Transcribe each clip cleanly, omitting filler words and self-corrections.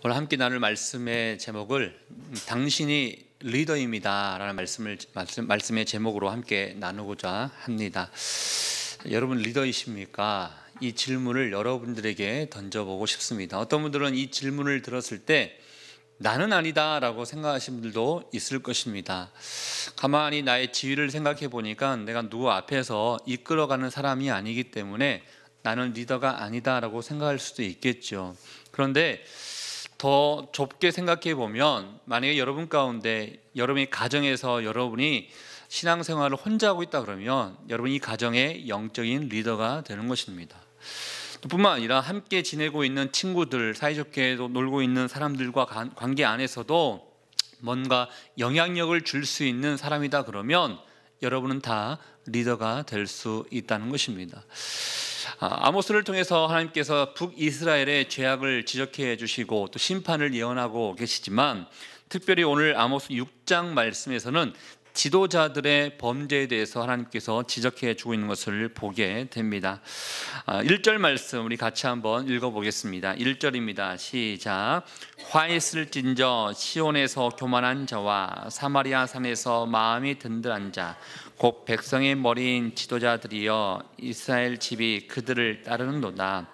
오늘 함께 나눌 말씀의 제목을 당신이 리더입니다 라는 말씀의 제목으로 함께 나누고자 합니다. 여러분 리더이십니까? 이 질문을 여러분들에게 던져보고 싶습니다. 어떤 분들은 이 질문을 들었을 때 나는 아니다 라고 생각하시는 분들도 있을 것입니다. 가만히 나의 지위를 생각해 보니까 내가 누구 앞에서 이끌어가는 사람이 아니기 때문에 나는 리더가 아니다 라고 생각할 수도 있겠죠. 그런데 더 좁게 생각해 보면 만약에 여러분 가운데 여러분의 가정에서 여러분이 신앙생활을 혼자 하고 있다 그러면 여러분이 이 가정의 영적인 리더가 되는 것입니다. 뿐만 아니라 함께 지내고 있는 친구들, 사이좋게 놀고 있는 사람들과 관계 안에서도 뭔가 영향력을 줄 수 있는 사람이다 그러면 여러분은 다 리더가 될 수 있다는 것입니다. 아모스를 통해서 하나님께서 북이스라엘의 죄악을 지적해 주시고 또 심판을 예언하고 계시지만 특별히 오늘 아모스 6장 말씀에서는 지도자들의 범죄에 대해서 하나님께서 지적해 주고 있는 것을 보게 됩니다. 1절 말씀 우리 같이 한번 읽어보겠습니다. 1절입니다. 시작. 화 있을진저 시온에서 교만한 자와 사마리아 산에서 마음이 든든한 자 곧 백성의 머리인 지도자들이여 이스라엘 집이 그들을 따르는도다.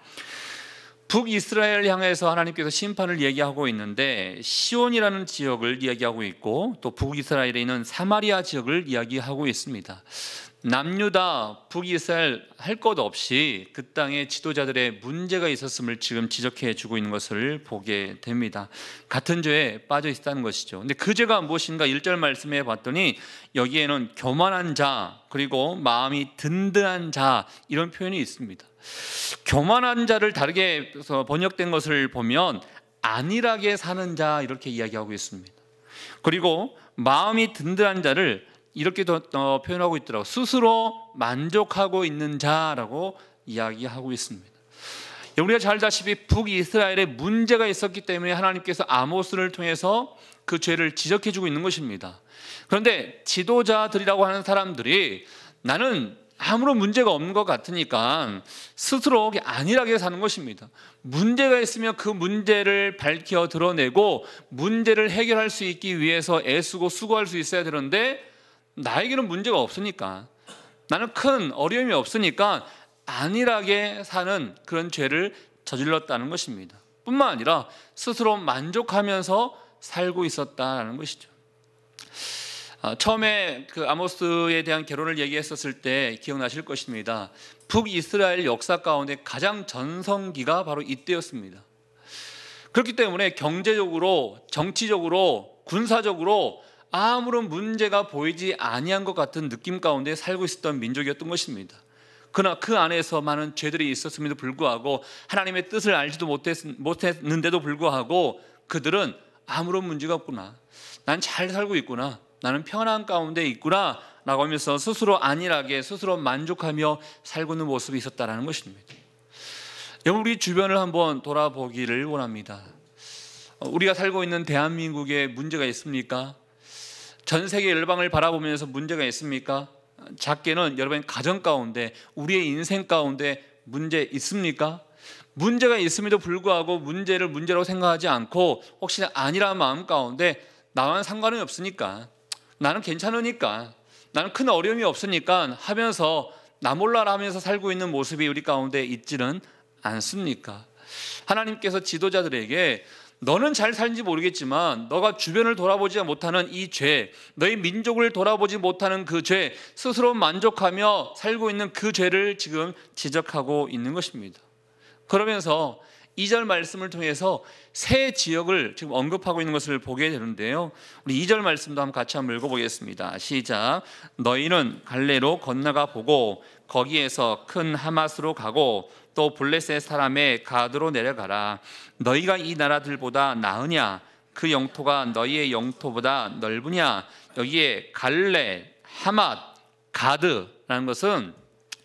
북이스라엘 향해서 하나님께서 심판을 얘기하고 있는데 시온이라는 지역을 이야기하고 있고 또 북이스라엘에 있는 사마리아 지역을 이야기하고 있습니다. 남유다 북이스라엘 할 것 없이 그 땅에 지도자들의 문제가 있었음을 지금 지적해 주고 있는 것을 보게 됩니다. 같은 죄에 빠져 있다는 것이죠. 근데 그 죄가 무엇인가 1절 말씀에 봤더니 여기에는 교만한 자 그리고 마음이 든든한 자 이런 표현이 있습니다. 교만한 자를 다르게 번역된 것을 보면 안일하게 사는 자 이렇게 이야기하고 있습니다. 그리고 마음이 든든한 자를 이렇게 표현하고 있더라고요. 스스로 만족하고 있는 자라고 이야기하고 있습니다. 우리가 잘 알다시피 북이스라엘에 문제가 있었기 때문에 하나님께서 아모스를 통해서 그 죄를 지적해 주고 있는 것입니다. 그런데 지도자들이라고 하는 사람들이 나는 아무런 문제가 없는 것 같으니까 스스로 안일하게 사는 것입니다. 문제가 있으면 그 문제를 밝혀 드러내고 문제를 해결할 수 있기 위해서 애쓰고 수고할 수 있어야 되는데 나에게는 문제가 없으니까 나는 큰 어려움이 없으니까 안일하게 사는 그런 죄를 저질렀다는 것입니다. 뿐만 아니라 스스로 만족하면서 살고 있었다는 것이죠. 처음에 그 아모스에 대한 결혼을 얘기했었을 때 기억나실 것입니다. 북이스라엘 역사 가운데 가장 전성기가 바로 이때였습니다. 그렇기 때문에 경제적으로, 정치적으로, 군사적으로 아무런 문제가 보이지 아니한 것 같은 느낌 가운데 살고 있었던 민족이었던 것입니다. 그러나 그 안에서 많은 죄들이 있었음에도 불구하고 하나님의 뜻을 알지도 못했는데도 불구하고 그들은 아무런 문제가 없구나, 난 잘 살고 있구나, 나는 평안한 가운데 있구나 라고 하면서 스스로 안일하게 스스로 만족하며 살고 있는 모습이 있었다는 것입니다. 우리 주변을 한번 돌아보기를 원합니다. 우리가 살고 있는 대한민국에 문제가 있습니까? 전 세계 열방을 바라보면서 문제가 있습니까? 작게는 여러분 가정 가운데 우리의 인생 가운데 문제 있습니까? 문제가 있음에도 불구하고 문제를 문제로 생각하지 않고 혹시나 아니라는 마음 가운데 나와는 상관이 없으니까, 나는 괜찮으니까, 나는 큰 어려움이 없으니까 하면서 나 몰라라 하면서 살고 있는 모습이 우리 가운데 있지는 않습니까? 하나님께서 지도자들에게 너는 잘 살는지 모르겠지만 너가 주변을 돌아보지 못하는 이 죄, 너희 민족을 돌아보지 못하는 그 죄, 스스로 만족하며 살고 있는 그 죄를 지금 지적하고 있는 것입니다. 그러면서 2절 말씀을 통해서 세 지역을 지금 언급하고 있는 것을 보게 되는데요. 우리 2절 말씀도 같이 한번 읽어보겠습니다. 시작. 너희는 갈레로 건너가 보고 거기에서 큰 하맛으로 가고 또 블레셋 사람의 가드로 내려가라. 너희가 이 나라들보다 나으냐? 그 영토가 너희의 영토보다 넓으냐? 여기에 갈레, 하맛, 가드라는 것은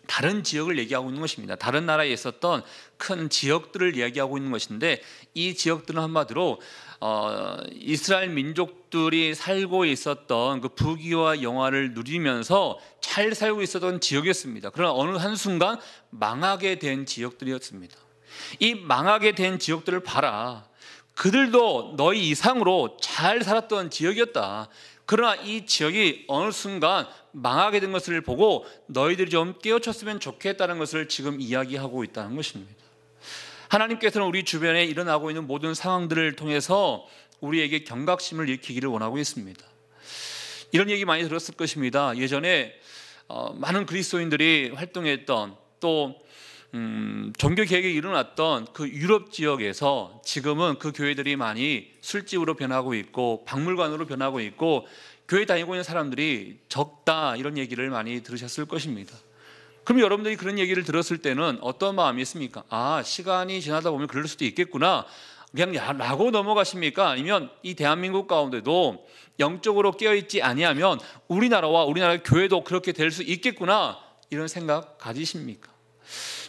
다른 지역을 얘기하고 있는 것입니다. 다른 나라에 있었던 큰 지역들을 이야기하고 있는 것인데 이 지역들은 한마디로 이스라엘 민족들이 살고 있었던 그 부귀와 영화를 누리면서 잘 살고 있었던 지역이었습니다. 그러나 어느 한순간 망하게 된 지역들이었습니다. 이 망하게 된 지역들을 봐라. 그들도 너희 이상으로 잘 살았던 지역이었다. 그러나 이 지역이 어느 순간 망하게 된 것을 보고 너희들이 좀 깨우쳤으면 좋겠다는 것을 지금 이야기하고 있다는 것입니다. 하나님께서는 우리 주변에 일어나고 있는 모든 상황들을 통해서 우리에게 경각심을 일으키기를 원하고 있습니다. 이런 얘기 많이 들었을 것입니다. 예전에 많은 그리스도인들이 활동했던 또 종교 개혁이 일어났던 그 유럽 지역에서 지금은 그 교회들이 많이 술집으로 변하고 있고 박물관으로 변하고 있고 교회 다니고 있는 사람들이 적다, 이런 얘기를 많이 들으셨을 것입니다. 그럼 여러분들이 그런 얘기를 들었을 때는 어떤 마음이 있습니까? 아, 시간이 지나다 보면 그럴 수도 있겠구나, 그냥 라고 넘어가십니까? 아니면 이 대한민국 가운데도 영적으로 깨어있지 아니하면 우리나라와 우리나라 교회도 그렇게 될 수 있겠구나, 이런 생각 가지십니까?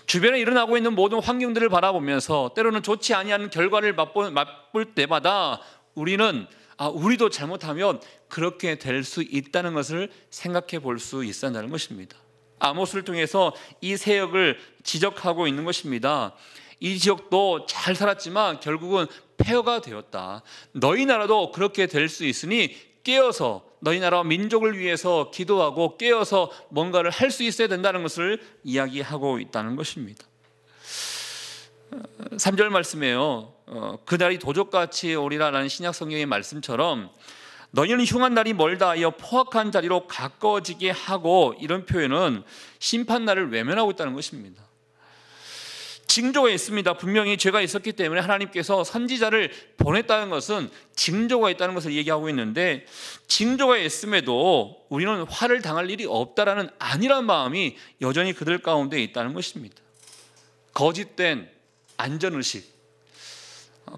주변에 일어나고 있는 모든 환경들을 바라보면서 때로는 좋지 아니하는 결과를 맛볼 때마다 우리는 우리도 잘못하면 그렇게 될 수 있다는 것을 생각해 볼 수 있다는 것입니다. 아모스를 통해서 이 세역을 지적하고 있는 것입니다. 이 지역도 잘 살았지만 결국은 폐허가 되었다. 너희 나라도 그렇게 될 수 있으니 깨어서 너희 나라와 민족을 위해서 기도하고 깨어서 뭔가를 할 수 있어야 된다는 것을 이야기하고 있다는 것입니다. 3절 말씀에요, 그날이 도적같이 오리라라는 신약 성경의 말씀처럼 너희는 흉한 날이 멀다 하여 포악한 자리로 가까워지게 하고, 이런 표현은 심판날을 외면하고 있다는 것입니다. 징조가 있습니다. 분명히 죄가 있었기 때문에 하나님께서 선지자를 보냈다는 것은 징조가 있다는 것을 얘기하고 있는데, 징조가 있음에도 우리는 화를 당할 일이 없다라는 안일한 마음이 여전히 그들 가운데 있다는 것입니다. 거짓된 안전의식,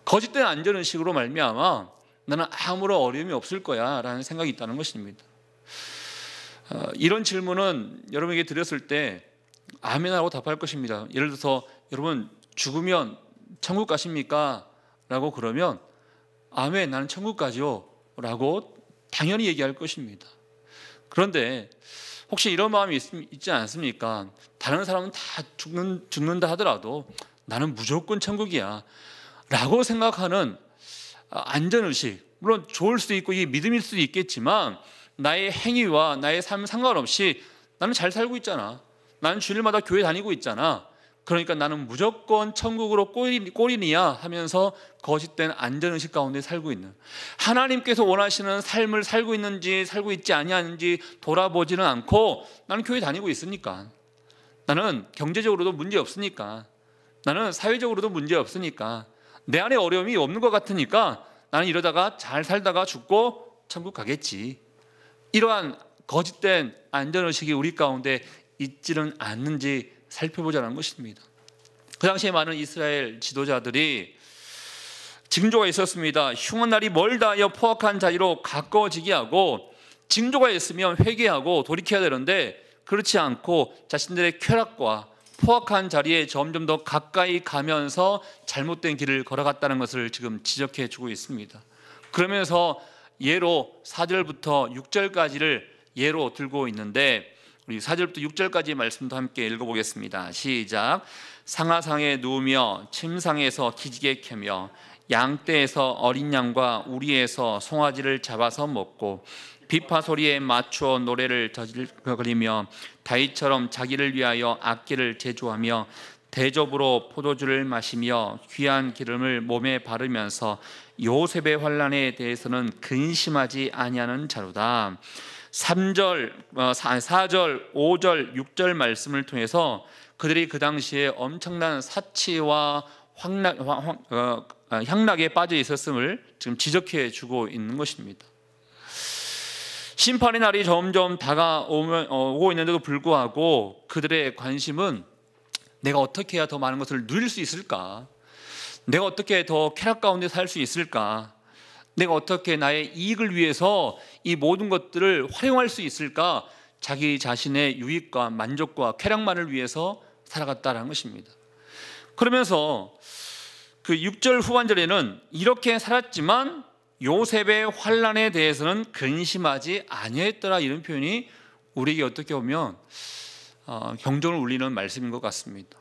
거짓된 안전의식으로 말미암아 나는 아무런 어려움이 없을 거야 라는 생각이 있다는 것입니다. 이런 질문은 여러분에게 드렸을 때 아멘하고 답할 것입니다. 예를 들어서 여러분 죽으면 천국 가십니까? 라고 그러면 아멘, 나는 천국 가죠 라고 당연히 얘기할 것입니다. 그런데 혹시 이런 마음이 있지 않습니까? 다른 사람은 다 죽는다 하더라도 나는 무조건 천국이야 라고 생각하는 안전의식, 물론 좋을 수도 있고 이게 믿음일 수도 있겠지만 나의 행위와 나의 삶 상관없이 나는 잘 살고 있잖아, 나는 주일마다 교회 다니고 있잖아, 그러니까 나는 무조건 천국으로 꼴이니야 하면서 거짓된 안전의식 가운데 살고 있는, 하나님께서 원하시는 삶을 살고 있는지 살고 있지 아니하는지 돌아보지는 않고 나는 교회 다니고 있으니까, 나는 경제적으로도 문제 없으니까, 나는 사회적으로도 문제 없으니까, 내 안에 어려움이 없는 것 같으니까 나는 이러다가 잘 살다가 죽고 천국 가겠지, 이러한 거짓된 안전의식이 우리 가운데 있지는 않는지 살펴보자는 것입니다. 그 당시에 많은 이스라엘 지도자들이 징조가 있었습니다. 흉한 날이 멀다 하여 포악한 자리로 가까워지게 하고, 징조가 있으면 회개하고 돌이켜야 되는데 그렇지 않고 자신들의 쾌락과 포악한 자리에 점점 더 가까이 가면서 잘못된 길을 걸어갔다는 것을 지금 지적해 주고 있습니다. 그러면서 예로 4절부터 6절까지를 예로 들고 있는데, 우리 4절부터 6절까지 말씀도 함께 읽어보겠습니다. 시작. 상하상에 누우며 침상에서 기지개 켜며 양떼에서 어린 양과 우리에서 송아지를 잡아서 먹고 비파 소리에 맞추어 노래를 저질거리며 다윗처럼 자기를 위하여 악기를 제조하며 대접으로 포도주를 마시며 귀한 기름을 몸에 바르면서 요셉의 환난에 대해서는 근심하지 아니하는 자로다. 4절, 5절, 6절 말씀을 통해서 그들이 그 당시에 엄청난 사치와 향락에 빠져 있었음을 지금 지적해 주고 있는 것입니다. 심판의 날이 점점 다가오고 있는데도 불구하고 그들의 관심은 내가 어떻게 해야 더 많은 것을 누릴 수 있을까? 내가 어떻게 더 쾌락 가운데 살 수 있을까? 내가 어떻게 나의 이익을 위해서 이 모든 것들을 활용할 수 있을까? 자기 자신의 유익과 만족과 쾌락만을 위해서 살아갔다는 것입니다. 그러면서 그 6절 후반절에는 이렇게 살았지만 요셉의 환난에 대해서는 근심하지 아니했더라, 이런 표현이 우리에게 어떻게 보면 경종을 울리는 말씀인 것 같습니다.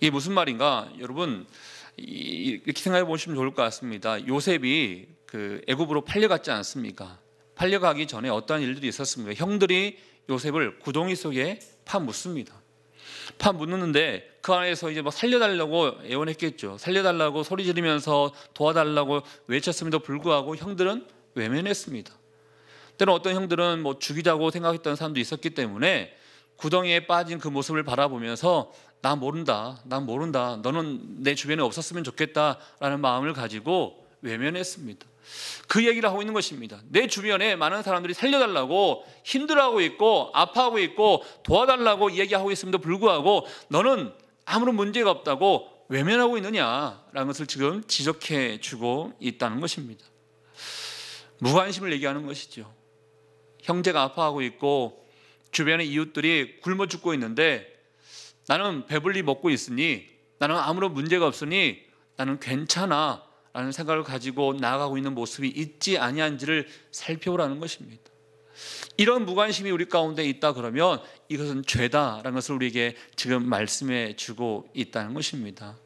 이게 무슨 말인가? 여러분, 이렇게 생각해 보시면 좋을 것 같습니다. 요셉이 그 애굽으로 팔려갔지 않습니까? 팔려가기 전에 어떠한 일들이 있었습니까? 형들이 요셉을 구덩이 속에 파묻습니다. 파묻는데 그 안에서 이제 막 살려달라고 애원했겠죠. 살려달라고 소리 지르면서 도와달라고 외쳤음에도 불구하고 형들은 외면했습니다. 때는 어떤 형들은 뭐 죽이자고 생각했던 사람도 있었기 때문에 구덩이에 빠진 그 모습을 바라보면서 난 모른다, 너는 내 주변에 없었으면 좋겠다라는 마음을 가지고 외면했습니다. 그 얘기를 하고 있는 것입니다. 내 주변에 많은 사람들이 살려달라고 힘들어하고 있고 아파하고 있고 도와달라고 이야기하고 있음에도 불구하고 너는 아무런 문제가 없다고 외면하고 있느냐라는 것을 지금 지적해 주고 있다는 것입니다. 무관심을 얘기하는 것이죠. 형제가 아파하고 있고 주변의 이웃들이 굶어 죽고 있는데 나는 배불리 먹고 있으니, 나는 아무런 문제가 없으니 나는 괜찮아 라는 생각을 가지고 나아가고 있는 모습이 있지 아니한지를 살펴보라는 것입니다. 이런 무관심이 우리 가운데 있다 그러면 이것은 죄다라는 것을 우리에게 지금 말씀해 주고 있다는 것입니다.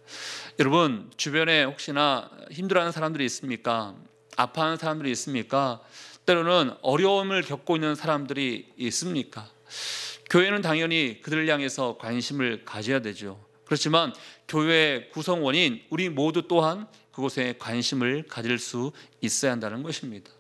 여러분, 주변에 혹시나 힘들어하는 사람들이 있습니까? 아파하는 사람들이 있습니까? 때로는 어려움을 겪고 있는 사람들이 있습니까? 교회는 당연히 그들을 향해서 관심을 가져야 되죠. 그렇지만 교회의 구성원인 우리 모두 또한 그곳에 관심을 가질 수 있어야 한다는 것입니다.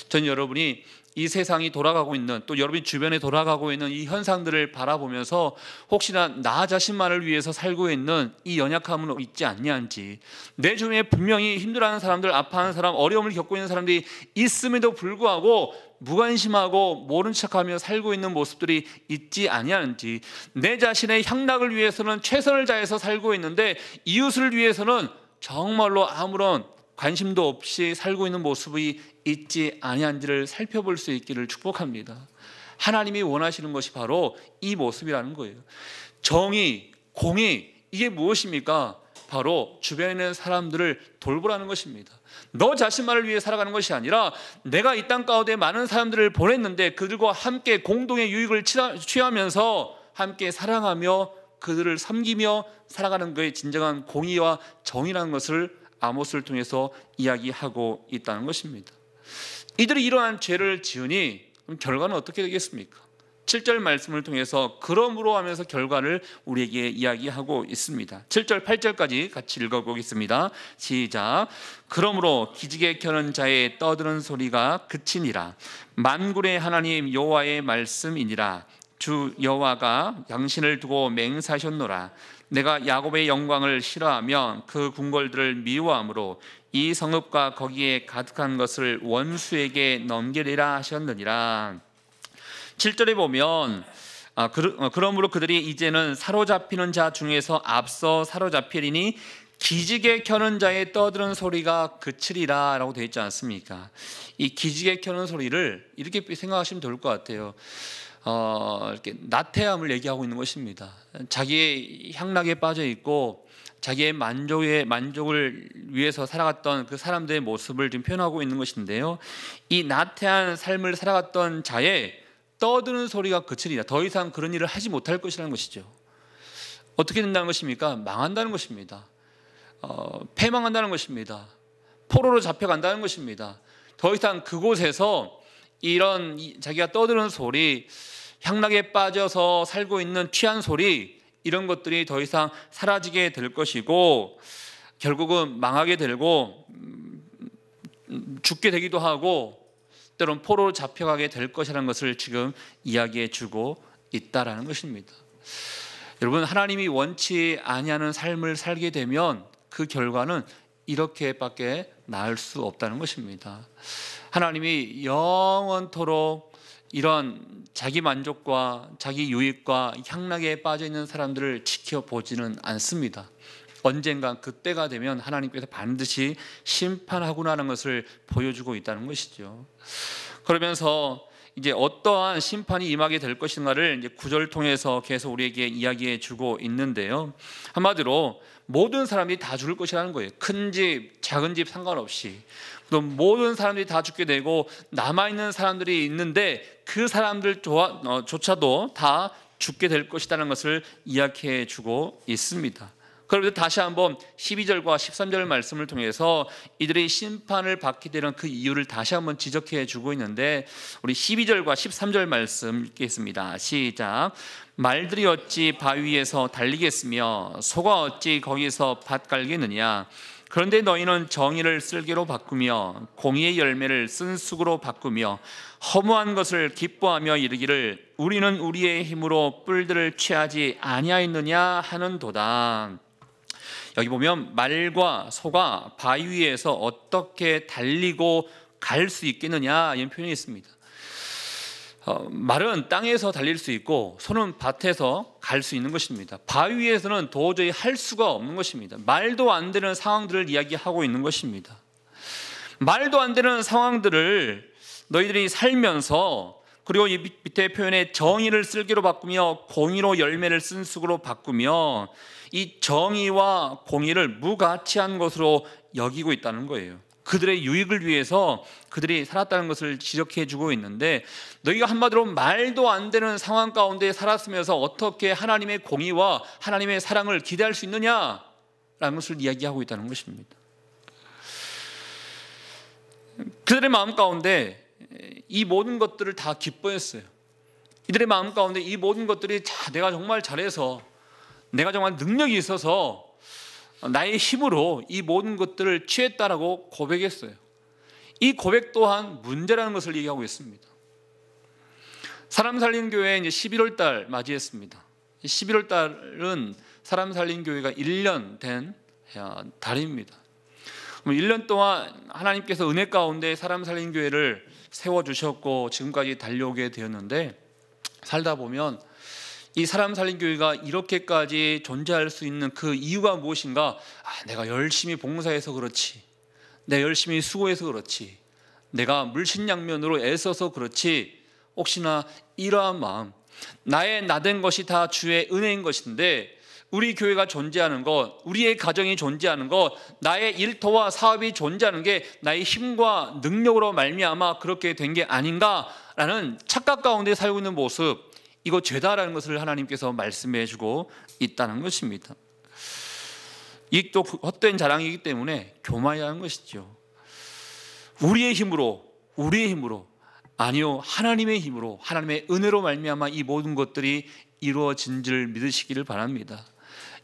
전 여러분이 이 세상이 돌아가고 있는, 또 여러분 주변에 돌아가고 있는 이 현상들을 바라보면서 혹시나 나 자신만을 위해서 살고 있는 이 연약함은 있지 않냐는지, 내 주변에 분명히 힘들어하는 사람들, 아파하는 사람, 어려움을 겪고 있는 사람들이 있음에도 불구하고 무관심하고 모른 척하며 살고 있는 모습들이 있지 아니하는지, 내 자신의 향락을 위해서는 최선을 다해서 살고 있는데 이웃을 위해서는 정말로 아무런 관심도 없이 살고 있는 모습이 있지 아니한지를 살펴볼 수 있기를 축복합니다. 하나님이 원하시는 것이 바로 이 모습이라는 거예요. 정의, 공의, 이게 무엇입니까? 바로 주변에 있는 사람들을 돌보라는 것입니다. 너 자신만을 위해 살아가는 것이 아니라 내가 이 땅 가운데 많은 사람들을 보냈는데 그들과 함께 공동의 유익을 취하면서 함께 사랑하며 그들을 섬기며 살아가는 것의 진정한 공의와 정의라는 것을 아모스를 통해서 이야기하고 있다는 것입니다. 이들이 이러한 죄를 지으니 그럼 결과는 어떻게 되겠습니까? 7절 말씀을 통해서 그러므로 하면서 결과를 우리에게 이야기하고 있습니다. 7절 8절까지 같이 읽어보겠습니다. 시작. 그러므로 기지개 켜는 자의 떠드는 소리가 그치니라. 만군의 하나님 여호와의 말씀이니라. 주 여호와가 당신을 두고 맹세하셨노라. 내가 야곱의 영광을 싫어하며 그 궁궐들을 미워하므로 이 성읍과 거기에 가득한 것을 원수에게 넘기리라 하셨느니라. 7절에 보면 그러므로 그들이 이제는 사로잡히는 자 중에서 앞서 사로잡히리니 기지개 켜는 자의 떠드는 소리가 그치리라 라고 되어 있지 않습니까? 이 기지개 켜는 소리를 이렇게 생각하시면 좋을 것 같아요. 이렇게 나태함을 얘기하고 있는 것입니다. 자기의 향락에 빠져 있고 자기의 만족을 위해서 살아갔던 그 사람들의 모습을 지금 표현하고 있는 것인데요. 이 나태한 삶을 살아갔던 자의 떠드는 소리가 그치리라. 더 이상 그런 일을 하지 못할 것이라는 것이죠. 어떻게 된다는 것입니까? 망한다는 것입니다. 패망한다는 것입니다. 포로로 잡혀간다는 것입니다. 더 이상 그곳에서 이런 자기가 떠드는 소리, 향락에 빠져서 살고 있는 취한 소리, 이런 것들이 더 이상 사라지게 될 것이고 결국은 망하게 되고 죽게 되기도 하고 때론 포로로 잡혀가게 될 것이라는 것을 지금 이야기해 주고 있다라는 것입니다. 여러분, 하나님이 원치 아니하는 삶을 살게 되면 그 결과는 이렇게밖에 나을 수 없다는 것입니다. 하나님이 영원토록 이런 자기 만족과 자기 유익과 향락에 빠져 있는 사람들을 지켜보지는 않습니다. 언젠가 그때가 되면 하나님께서 반드시 심판하구나라는 것을 보여주고 있다는 것이죠. 그러면서 이제 어떠한 심판이 임하게 될 것인가를 이제 9절 통해서 계속 우리에게 이야기해 주고 있는데요. 한마디로 모든 사람들이 다 죽을 것이라는 거예요. 큰 집, 작은 집 상관없이. 또 모든 사람들이 다 죽게 되고 남아있는 사람들이 있는데 그 사람들조차도 다 죽게 될 것이라는 것을 이야기해 주고 있습니다. 그런데 다시 한번 12절과 13절 말씀을 통해서 이들이 심판을 받게 되는 그 이유를 다시 한번 지적해 주고 있는데, 우리 12절과 13절 말씀 읽겠습니다. 시작. 말들이 어찌 바위 위에서 달리겠으며 소가 어찌 거기서 밭 갈겠느냐. 그런데 너희는 정의를 쓸개로 바꾸며 공의의 열매를 쓴쑥으로 바꾸며 허무한 것을 기뻐하며 이르기를 우리는 우리의 힘으로 뿔들을 취하지 아니하였느냐 하는도다. 여기 보면 말과 소가 바위 위에서 어떻게 달리고 갈 수 있겠느냐 이런 표현이 있습니다. 말은 땅에서 달릴 수 있고 소는 밭에서 갈 수 있는 것입니다. 바위 위에서는 도저히 할 수가 없는 것입니다. 말도 안 되는 상황들을 이야기하고 있는 것입니다. 말도 안 되는 상황들을 너희들이 살면서, 그리고 이 밑에 표현에 정의를 쓸개로 바꾸며 공의로 열매를 쓴쑥으로 바꾸며 이 정의와 공의를 무가치한 것으로 여기고 있다는 거예요. 그들의 유익을 위해서 그들이 살았다는 것을 지적해 주고 있는데, 너희가 한마디로 말도 안 되는 상황 가운데 살았으면서 어떻게 하나님의 공의와 하나님의 사랑을 기대할 수 있느냐라는 것을 이야기하고 있다는 것입니다. 그들의 마음 가운데 이 모든 것들을 다 기뻐했어요. 이들의 마음 가운데 이 모든 것들이 내가 정말 잘해서, 내가 정말 능력이 있어서 나의 힘으로 이 모든 것들을 취했다라고 고백했어요. 이 고백 또한 문제라는 것을 얘기하고 있습니다. 사람 살린 교회 이제 11월 달 맞이했습니다. 11월 달은 사람 살린 교회가 1년 된 달입니다. 1년 동안 하나님께서 은혜 가운데 사람 살린 교회를 세워주셨고 지금까지 달려오게 되었는데, 살다 보면 이 사람 살린 교회가 이렇게까지 존재할 수 있는 그 이유가 무엇인가? 내가 열심히 봉사해서 그렇지, 내가 열심히 수고해서 그렇지, 내가 물신양면으로 애써서 그렇지, 혹시나 이러한 마음, 나의 나된 것이 다 주의 은혜인 것인데 우리 교회가 존재하는 것, 우리의 가정이 존재하는 것, 나의 일터와 사업이 존재하는 게 나의 힘과 능력으로 말미암아 그렇게 된 게 아닌가라는 착각 가운데 살고 있는 모습, 이거 죄다라는 것을 하나님께서 말씀해 주고 있다는 것입니다. 이 또 헛된 자랑이기 때문에 교만이라는 것이죠. 우리의 힘으로 아니요, 하나님의 힘으로, 하나님의 은혜로 말미암아 이 모든 것들이 이루어진 줄 믿으시기를 바랍니다.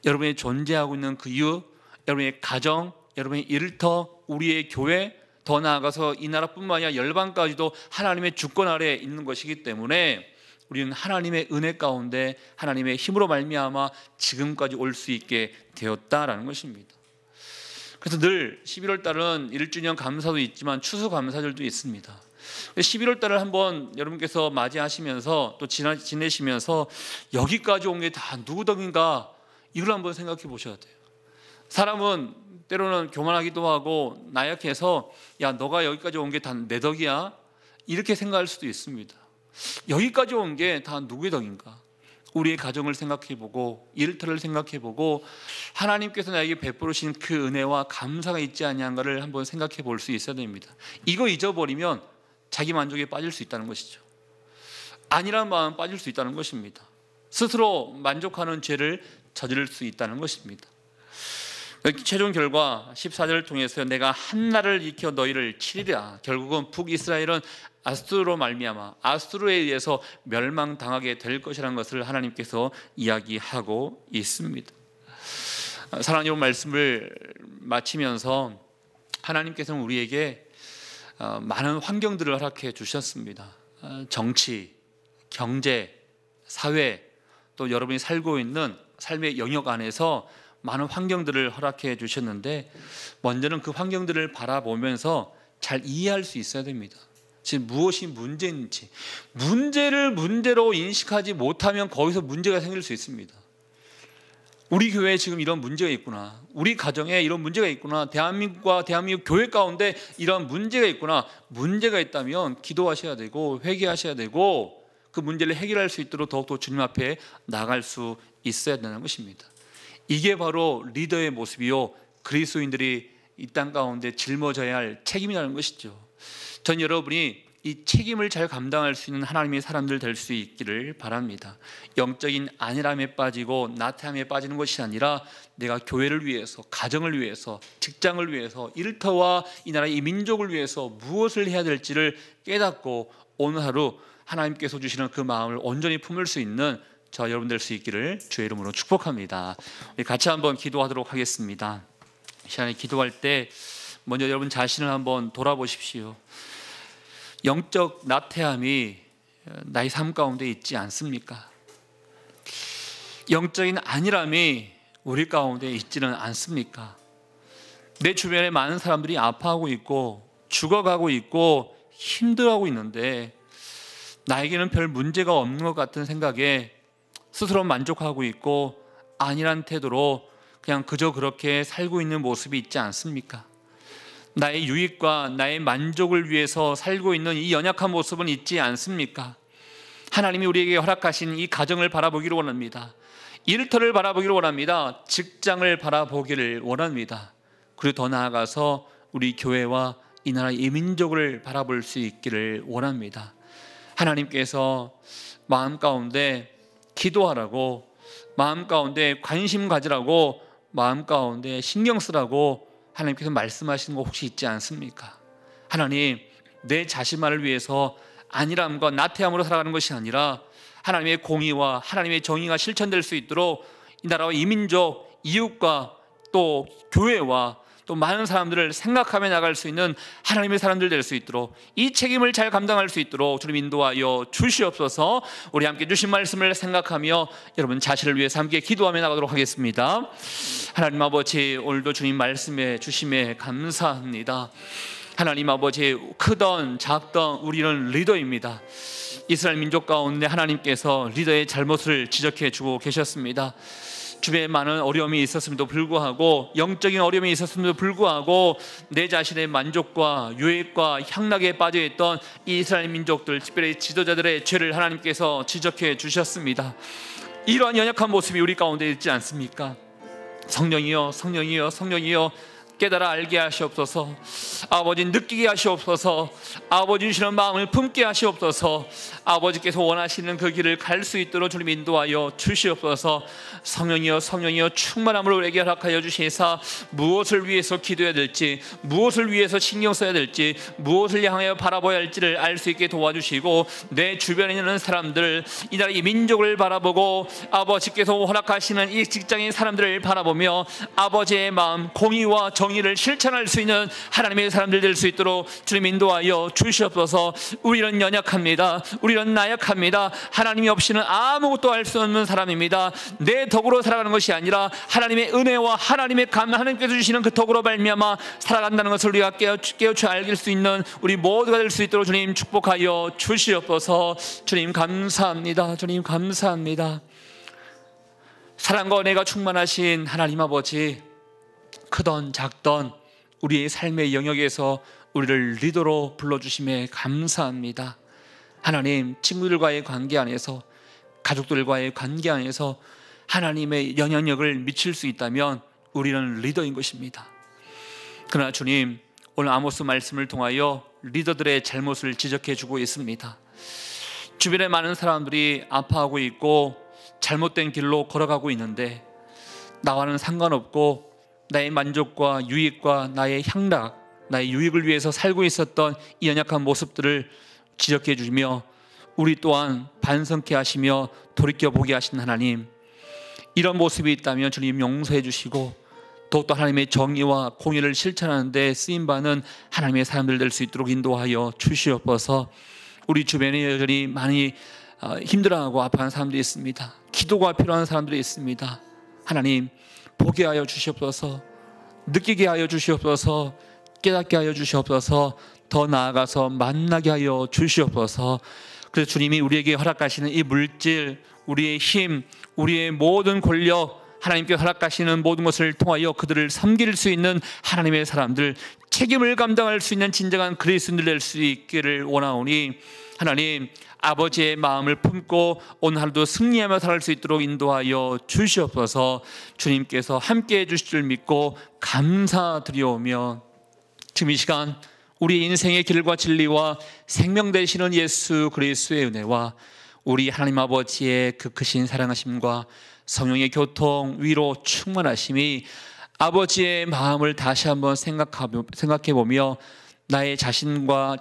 여러분이 존재하고 있는 그 이유, 여러분의 가정, 여러분의 일터, 우리의 교회, 더 나아가서 이 나라뿐만 아니라 열방까지도 하나님의 주권 아래에 있는 것이기 때문에 우리는 하나님의 은혜 가운데 하나님의 힘으로 말미암아 지금까지 올 수 있게 되었다라는 것입니다. 그래서 늘 11월 달은 1주년 감사도 있지만 추수감사절도 있습니다. 11월 달을 한번 여러분께서 맞이하시면서 또 지내시면서 여기까지 온 게 다 누구 덕인가, 이걸 한번 생각해 보셔야 돼요. 사람은 때로는 교만하기도 하고 나약해서 야, 너가 여기까지 온 게 다 내 덕이야, 이렇게 생각할 수도 있습니다. 여기까지 온 게 다 누구의 덕인가? 우리의 가정을 생각해보고 일터를 생각해보고 하나님께서 나에게 베푸신 그 은혜와 감사가 있지 아니한가를 한번 생각해 볼 수 있어야 됩니다. 이거 잊어버리면 자기 만족에 빠질 수 있다는 것이죠. 아니란 마음 빠질 수 있다는 것입니다. 스스로 만족하는 죄를 저지를 수 있다는 것입니다. 최종 결과 14절을 통해서 내가 한나를 일으켜 너희를 치리라. 결국은 북이스라엘은 아수르로 말미암아 아수르에 의해서 멸망당하게 될 것이라는 것을 하나님께서 이야기하고 있습니다. 사랑하는 여러분, 말씀을 마치면서 하나님께서는 우리에게 많은 환경들을 허락해 주셨습니다. 정치, 경제, 사회, 또 여러분이 살고 있는 삶의 영역 안에서 많은 환경들을 허락해 주셨는데, 먼저는 그 환경들을 바라보면서 잘 이해할 수 있어야 됩니다. 지금 무엇이 문제인지, 문제를 문제로 인식하지 못하면 거기서 문제가 생길 수 있습니다. 우리 교회에 지금 이런 문제가 있구나, 우리 가정에 이런 문제가 있구나, 대한민국과 대한민국 교회 가운데 이런 문제가 있구나. 문제가 있다면 기도하셔야 되고 회개하셔야 되고 그 문제를 해결할 수 있도록 더욱더 주님 앞에 나갈 수 있어야 되는 것입니다. 이게 바로 리더의 모습이요, 그리스도인들이 이 땅 가운데 짊어져야 할 책임이라는 것이죠. 전 여러분이 이 책임을 잘 감당할 수 있는 하나님의 사람들 될 수 있기를 바랍니다. 영적인 안일함에 빠지고 나태함에 빠지는 것이 아니라 내가 교회를 위해서, 가정을 위해서, 직장을 위해서, 일터와 이 나라 이 민족을 위해서 무엇을 해야 될지를 깨닫고 오늘 하루 하나님께서 주시는 그 마음을 온전히 품을 수 있는 저 여러분 될 수 있기를 주의 이름으로 축복합니다. 우리 같이 한번 기도하도록 하겠습니다. 이 시간에 기도할 때 먼저 여러분 자신을 한번 돌아보십시오. 영적 나태함이 나의 삶 가운데 있지 않습니까? 영적인 안일함이 우리 가운데 있지는 않습니까? 내 주변에 많은 사람들이 아파하고 있고 죽어가고 있고 힘들어하고 있는데 나에게는 별 문제가 없는 것 같은 생각에 스스로 만족하고 있고 안일한 태도로 그냥 그저 그렇게 살고 있는 모습이 있지 않습니까? 나의 유익과 나의 만족을 위해서 살고 있는 이 연약한 모습은 있지 않습니까? 하나님이 우리에게 허락하신 이 가정을 바라보기를 원합니다. 일터를 바라보기를 원합니다. 직장을 바라보기를 원합니다. 그리고 더 나아가서 우리 교회와 이 나라 이 민족을 바라볼 수 있기를 원합니다. 하나님께서 마음 가운데 기도하라고, 마음 가운데 관심 가지라고, 마음 가운데 신경 쓰라고 하나님께서 말씀하시는 거 혹시 있지 않습니까? 하나님, 내 자신만을 위해서 안일함과 나태함으로 살아가는 것이 아니라 하나님의 공의와 하나님의 정의가 실천될 수 있도록 이 나라와 이 민족, 이웃과 또 교회와 또 많은 사람들을 생각하며 나갈 수 있는 하나님의 사람들 될 수 있도록 이 책임을 잘 감당할 수 있도록 주님 인도하여 주시옵소서. 우리 함께 주신 말씀을 생각하며 여러분 자신을 위해서 함께 기도하며 나가도록 하겠습니다. 하나님 아버지, 오늘도 주님 말씀해 주심에 감사합니다. 하나님 아버지, 크던 작던 우리는 리더입니다. 이스라엘 민족 가운데 하나님께서 리더의 잘못을 지적해 주고 계셨습니다. 주변에 많은 어려움이 있었음에도 불구하고, 영적인 어려움이 있었음에도 불구하고 내 자신의 만족과 유익과 향락에 빠져있던 이 이스라엘 민족들, 특별히 지도자들의 죄를 하나님께서 지적해 주셨습니다. 이러한 연약한 모습이 우리 가운데 있지 않습니까? 성령이여, 성령이여, 성령이여, 깨달아 알게 하시옵소서. 아버지 느끼게 하시옵소서. 아버지 주시는 마음을 품게 하시옵소서. 아버지께서 원하시는 그 길을 갈 수 있도록 주님 인도하여 주시옵소서. 성령이여, 성령이여, 충만함으로 우리에게 허락하여 주시사 무엇을 위해서 기도해야 될지, 무엇을 위해서 신경 써야 될지, 무엇을 향하여 바라봐야 할지를 알 수 있게 도와주시고, 내 주변에 있는 사람들, 이 나라 이 민족을 바라보고 아버지께서 허락하시는 이 직장인 사람들을 바라보며 아버지의 마음, 공의와 정의를 실천할 수 있는 하나님의 사람들 될 수 있도록 주님 인도하여 주시옵소서. 우리는 연약합니다. 우리는 나약합니다. 하나님이 없이는 아무것도 할 수 없는 사람입니다. 내 덕으로 살아가는 것이 아니라 하나님의 은혜와 하나님의 하나님께서 주시는 그 덕으로 말미암아 살아간다는 것을 우리가 깨우쳐 알길 수 있는 우리 모두가 될 수 있도록 주님 축복하여 주시옵소서. 주님 감사합니다. 주님 감사합니다. 사랑과 은혜가 충만하신 하나님 아버지, 크던 작던 우리의 삶의 영역에서 우리를 리더로 불러주심에 감사합니다. 하나님, 친구들과의 관계 안에서, 가족들과의 관계 안에서 하나님의 영향력을 미칠 수 있다면 우리는 리더인 것입니다. 그러나 주님, 오늘 아모스 말씀을 통하여 리더들의 잘못을 지적해 주고 있습니다. 주변에 많은 사람들이 아파하고 있고 잘못된 길로 걸어가고 있는데 나와는 상관없고 나의 만족과 유익과 나의 향락, 나의 유익을 위해서 살고 있었던 이 연약한 모습들을 지적해 주시며 우리 또한 반성케 하시며 돌이켜보게 하신 하나님, 이런 모습이 있다면 주님 용서해 주시고 더욱더 하나님의 정의와 공의를 실천하는 데 쓰임받는 하나님의 사람들 될 수 있도록 인도하여 주시옵소서. 우리 주변에 여전히 많이 힘들어하고 아파하는 사람들이 있습니다. 기도가 필요한 사람들이 있습니다. 하나님, 보게 하여 주시옵소서. 느끼게 하여 주시옵소서. 깨닫게 하여 주시옵소서. 더 나아가서 만나게 하여 주시옵소서. 그래서 주님이 우리에게 허락하시는 이 물질, 우리의 힘, 우리의 모든 권력, 하나님께 허락하시는 모든 것을 통하여 그들을 섬길 수 있는 하나님의 사람들, 책임을 감당할 수 있는 진정한 그리스도인들 될 수 있기를 원하오니 하나님, 아버지의 마음을 품고 오늘 하루도 승리하며 살아갈 수 있도록 인도하여 주시옵소서. 주님께서 함께해 주실 줄 믿고 감사드리오며 지금 이 시간 우리 인생의 길과 진리와 생명 되시는 예수 그리스도의 은혜와 우리 하나님 아버지의 그 크신 사랑하심과 성령의 교통, 위로, 충만하심이 아버지의 마음을 다시 한번 생각해 보며 나의 자신과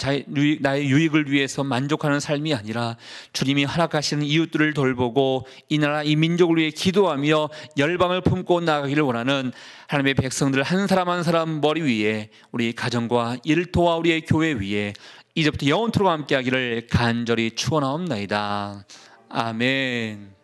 나의 유익을 위해서 만족하는 삶이 아니라 주님이 허락하시는 이웃들을 돌보고 이 나라 이 민족을 위해 기도하며 열방을 품고 나가기를 원하는 하나님의 백성들 한 사람 한 사람 머리 위에 우리 가정과 일터와 우리의 교회 위에 이제부터 영원토록 함께하기를 간절히 축원하옵나이다. 아멘.